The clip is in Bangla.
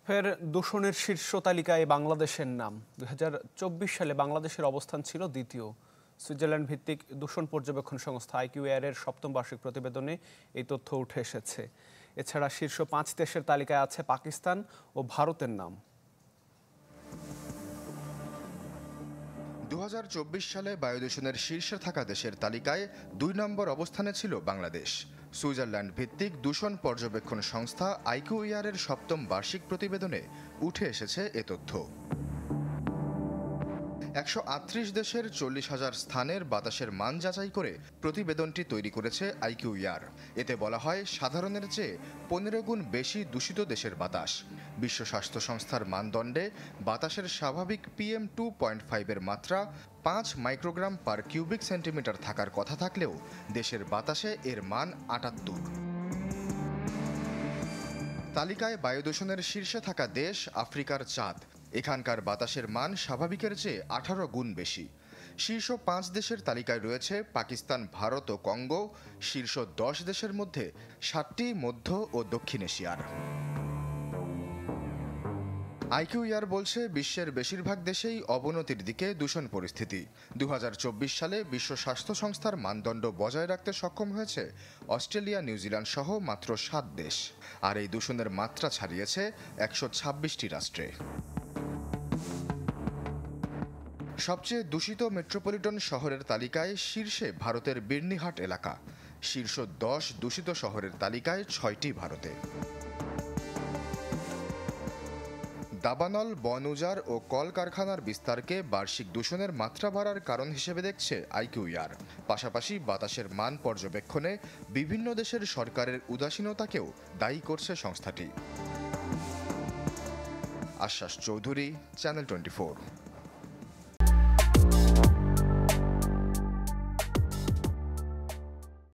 ফের দূষণের শীর্ষ তালিকায় বাংলাদেশের নাম। ২০২৪ সালে বাংলাদেশের অবস্থান ছিল দ্বিতীয়। সুইজারল্যান্ড ভিত্তিক দূষণ পর্যবেক্ষণ সংস্থা IQAir-এর সপ্তম বার্ষিক প্রতিবেদনে এই তথ্য উঠে এসেছে। এছাড়া শীর্ষ ৫ দেশের তালিকায় আছে পাকিস্তান ও ভারতের নাম। ২০২৪ সালে বায়ু দূষণের শীর্ষে থাকা দেশের তালিকায় ২ নম্বর অবস্থানে ছিল বাংলাদেশ। সুইজারল্যান্ড ভিত্তিক দূষণ পর্যবেক্ষণ সংস্থা IQAir-এর সপ্তম বার্ষিক প্রতিবেদনে উঠে এসেছে এ তথ্য। ১৩৮ দেশের ৪০,০০০ স্থানের বাতাসের মান যাচাই করে প্রতিবেদনটি তৈরি করেছে IQAir। এতে বলা হয়, সাধারণের চেয়ে ১৫ গুণ বেশি দূষিত দেশের বাতাস। বিশ্ব স্বাস্থ্য সংস্থার মানদণ্ডে বাতাসের স্বাভাবিক PM2.5 এর মাত্রা ৫ মাইক্রোগ্রাম পার কিউবিক সেন্টিমিটার থাকার কথা থাকলেও দেশের বাতাসে এর মান ৭৮। তালিকায় বায়ু দূষণের শীর্ষে থাকা দেশ আফ্রিকার চাঁদ। এখানকার বাতাসের মান স্বাভাবিকের চেয়ে ১৮ গুণ বেশি। শীর্ষ ৫ দেশের তালিকায় রয়েছে পাকিস্তান, ভারত ও কঙ্গো। শীর্ষ ১০ দেশের মধ্যে ৭টি মধ্য ও দক্ষিণ এশিয়ার। IQAir বলছে, বিশ্বের বেশিরভাগ দেশেই অবনতির দিকে দূষণ পরিস্থিতি। ২০২৪ সালে বিশ্ব স্বাস্থ্য সংস্থার মানদণ্ড বজায় রাখতে সক্ষম হয়েছে অস্ট্রেলিয়া, নিউজিল্যান্ড সহ মাত্র ৭ দেশ। আর এই দূষণের মাত্রা ছাড়িয়েছে ১২৬টি রাষ্ট্রে। সবচেয়ে দূষিত মেট্রোপলিটন শহরের তালিকায় শীর্ষে ভারতের বির্নিহাট এলাকা। শীর্ষ ১০ দূষিত শহরের তালিকায় ৬টি ভারতে। দাবানল, বন উজাড় ও কলকারখানার বিস্তারকে বার্ষিক দূষণের মাত্রা বাড়ার কারণ হিসেবে দেখছে IQAir। পাশাপাশি বাতাসের মান পর্যবেক্ষণে বিভিন্ন দেশের সরকারের উদাসীনতাকেও দায়ী করছে সংস্থাটি। আশ্বাস চৌধুরী, চ্যানেল 24।